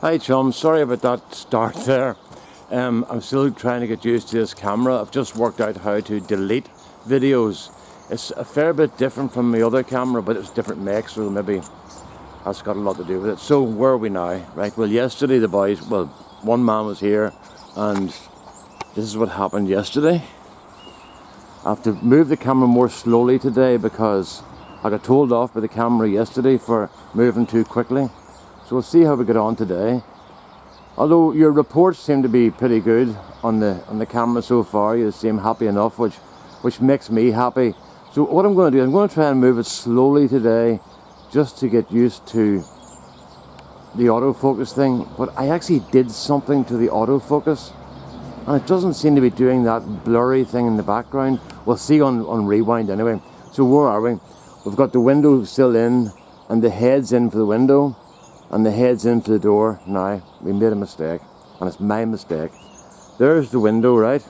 Hi chum, sorry about that start there. I'm still trying to get used to this camera. I've just worked out how to delete videos. It's a fair bit different from the other camera, but it's different make, so maybe that's got a lot to do with it. So where are we now? Right, well yesterday the boys, one man was here and this is what happened yesterday. I have to move the camera more slowly today because I got told off by the camera yesterday for moving too quickly. So we'll see how we get on today. Although your reports seem to be pretty good on the camera so far, you seem happy enough, which makes me happy. So what I'm going to do, I'm going to try and move it slowly today, just to get used to the autofocus thing. But I actually did something to the autofocus, and it doesn't seem to be doing that blurry thing in the background. We'll see on rewind anyway. So where are we? We've got the window still in, and the head's in for the window. And the head's into the door. Now, we made a mistake, and it's my mistake. There's the window, right?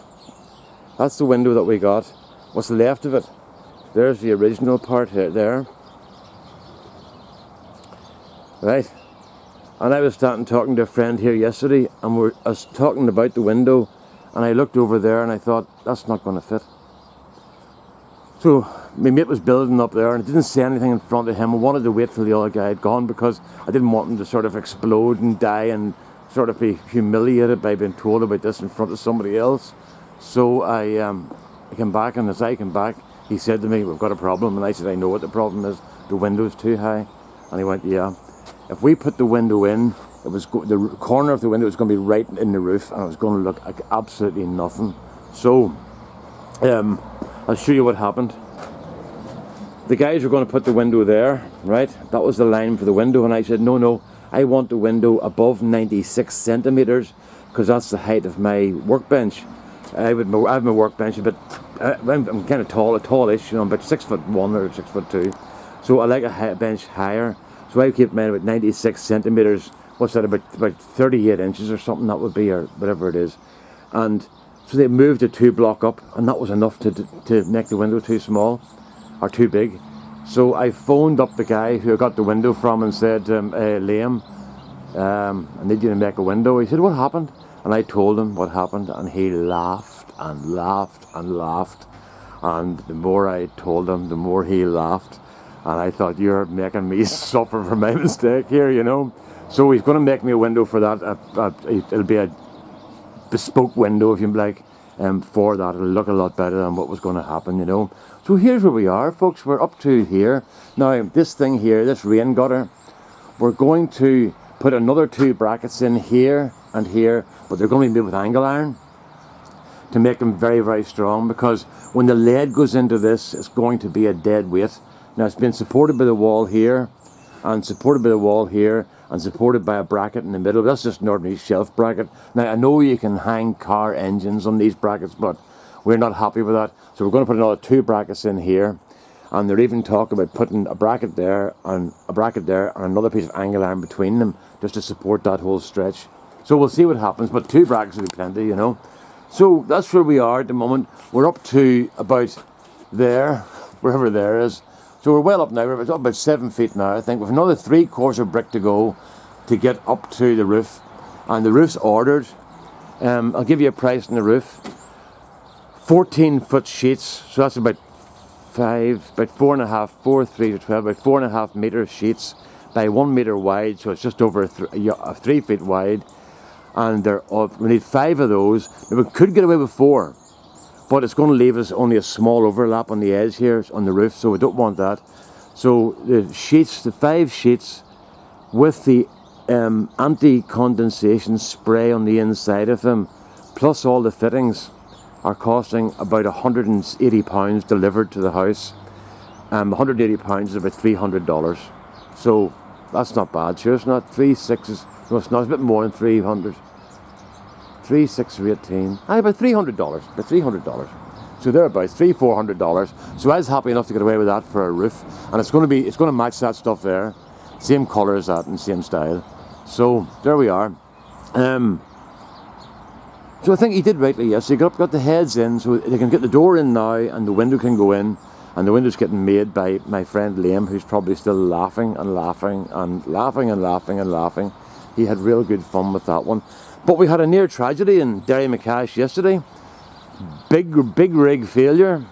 That's the window that we got. What's left of it? There's the original part there. Right? And I was talking to a friend here yesterday, and I was talking about the window, and I looked over there, and I thought, that's not going to fit. So my mate was building up there, and I didn't say anything in front of him. I wanted to wait till the other guy had gone because I didn't want him to sort of explode and die and sort of be humiliated by being told about this in front of somebody else. So I came back, and as I came back, he said to me, we've got a problem. And I said, I know what the problem is. The window's too high. And he went, yeah. If we put the window in, the corner of the window was going to be right in the roof, and it was going to look like absolutely nothing. So I'll show you what happened. The guys were going to put the window there, right? That was the line for the window, and I said, no, I want the window above 96 centimeters because that's the height of my workbench. I have my workbench, but I'm kind of tallish, I'm about 6'1" or 6'2", so I like a bench higher. So I keep mine about 96 centimeters. What's that? About 38 inches or something that would be, or whatever it is. And so they moved it 2 blocks up, and that was enough to make the window too small or too big. So I phoned up the guy who I got the window from and said, Liam, I need you to make a window. He said, what happened? And I told him what happened, and he laughed and laughed and laughed. And the more I told him, the more he laughed. And I thought, you're making me suffer for my mistake here, you know. So he's going to make me a window for that. It'll be a bespoke window, if you like, for that. It'll look a lot better than what was going to happen, you know. So here's where we are, folks. We're up to here. Now, this thing here, this rain gutter, we're going to put another 2 brackets in here and here, but they're going to be made with angle iron to make them very, very strong, because when the lead goes into this, it's going to be a dead weight. Now, it's been supported by the wall here, and supported by the wall here, and supported by a bracket in the middle. That's just an ordinary shelf bracket. Now, I know you can hang car engines on these brackets, but we're not happy with that. So we're going to put another 2 brackets in here. And they're even talking about putting a bracket there and another piece of angle iron between them, just to support that whole stretch. So we'll see what happens, but 2 brackets will be plenty, you know. So that's where we are at the moment. We're up to about there, wherever there is. So we're well up now. We're up about 7 feet now, I think. We've another 3/4 of brick to go to get up to the roof. And the roof's ordered. I'll give you a price on the roof. 14-foot sheets. So that's about 4.5 meter sheets by 1 meter wide. So it's just over 3 feet wide. And we need 5 of those. Now, we could get away with 4. But it's going to leave us only a small overlap on the edge here on the roof, so we don't want that. So the 5 sheets with the anti-condensation spray on the inside of them, plus all the fittings, are costing about £180 delivered to the house. £180 is about $300. So that's not bad. Sure, it's not 3/6. No, it's not. It's a bit more than 300. 3, 6, or 18. About $300. About $300. So they're about $400. So I was happy enough to get away with that for a roof, and it's going to match that stuff there, same colour as that and same style. So there we are. So I think he did rightly. Yes, he got the heads in, so they can get the door in now, and the window can go in. And the window's getting made by my friend Liam, who's probably still laughing and laughing and laughing and laughing and laughing, he had real good fun with that one. But we had a near tragedy in Derrymacash yesterday. Big rig failure.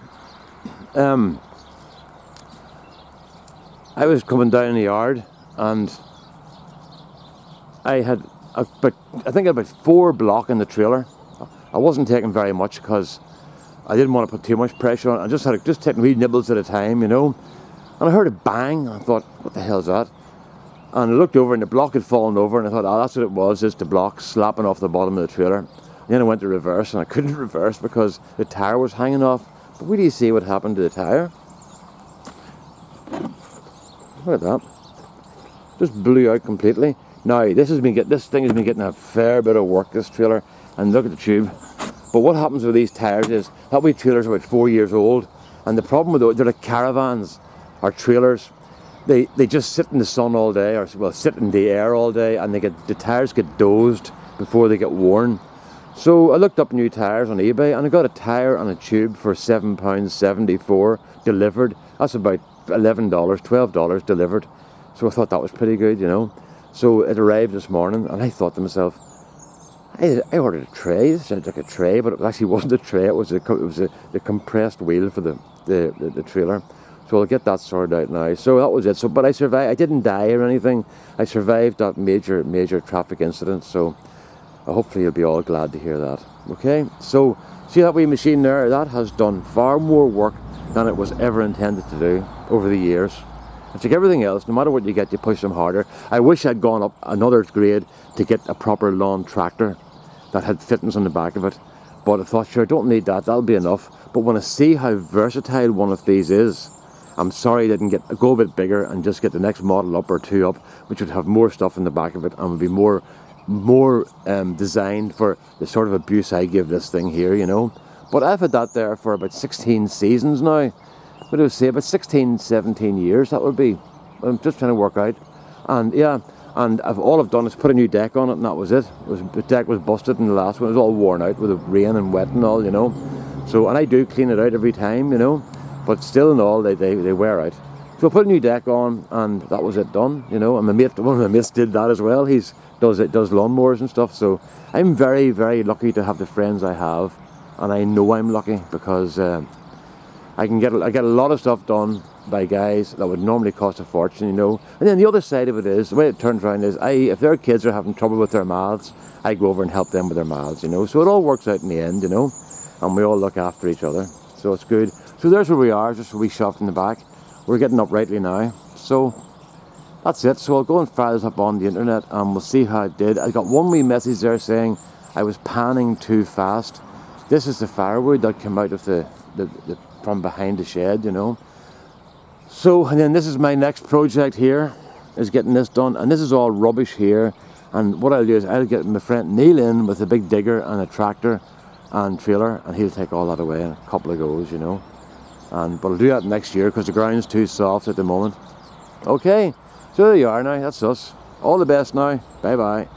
I was coming down the yard and I had about 4 block in the trailer. I wasn't taking very much because I didn't want to put too much pressure on it. I just taking wee nibbles at a time, you know. And I heard a bang. And I thought, what the hell's that? And I looked over and the block had fallen over, and I thought, oh, that's what it was, just the block slapping off the bottom of the trailer. And then I went to reverse, and I couldn't reverse because the tyre was hanging off. But where do you see what happened to the tyre? Look at that. Just blew out completely. Now, this thing has been getting a fair bit of work, this trailer. And look at the tube. But what happens with these tyres is, that wee trailer's about 4 years old. And the problem with those, they're like caravans, or trailers. They just sit in the sun all day, or well, sit in the air all day, and the tyres get dozed before they get worn. So I looked up new tyres on eBay, and I got a tyre and a tube for £7.74 delivered. That's about $11, $12 delivered. So I thought that was pretty good, you know. So it arrived this morning, and I thought to myself, I ordered a tray. This sounded like a tray, but it actually wasn't a tray. It was the compressed wheel for the trailer. So I'll get that sorted out now. So that was it. So, but I survived. I didn't die or anything. I survived that major traffic incident. So hopefully you'll be all glad to hear that. Okay. So see that wee machine there? That has done far more work than it was ever intended to do over the years. It's like everything else. No matter what you get, you push them harder. I wish I'd gone up another grade to get a proper lawn tractor that had fittings on the back of it. But I thought, sure, I don't need that. That'll be enough. But when I see how versatile one of these is, I'm sorry I didn't go a bit bigger and just get the next model up or 2 up, which would have more stuff in the back of it and would be more designed for the sort of abuse I give this thing here, you know. But I've had that there for about 16 seasons now. What do I say? About 16, 17 years that would be. I'm just trying to work out. And yeah, and all I've done is put a new deck on it, and that was it. The deck was busted in the last one. It was all worn out with the rain and wet and all, you know. So, and I do clean it out every time, you know. But still and all, they wear out. So I put a new deck on, and that was it done, you know. And one of my mates did that as well. He does lawnmowers and stuff. So I'm very, very lucky to have the friends I have, and I know I'm lucky because I get a lot of stuff done by guys that would normally cost a fortune, you know. And then the other side of it is, the way it turns around is, if their kids are having trouble with their mouths, I go over and help them with their mouths, you know. So it all works out in the end, you know. And we all look after each other. So it's good. So there's where we are, just a wee shop in the back. We're getting up rightly now. So that's it. So I'll go and fire this up on the internet and we'll see how it did. I got one wee message there saying I was panning too fast. This is the firewood that came out of the from behind the shed, you know. So, and then this is my next project here, is getting this done. And this is all rubbish here. And what I'll do is I'll get my friend Neil in with a big digger and a tractor and trailer, and he'll take all that away in a couple of goes, you know. But I'll do that next year because the ground's too soft at the moment. Okay, so there you are now. That's us. All the best now. Bye bye.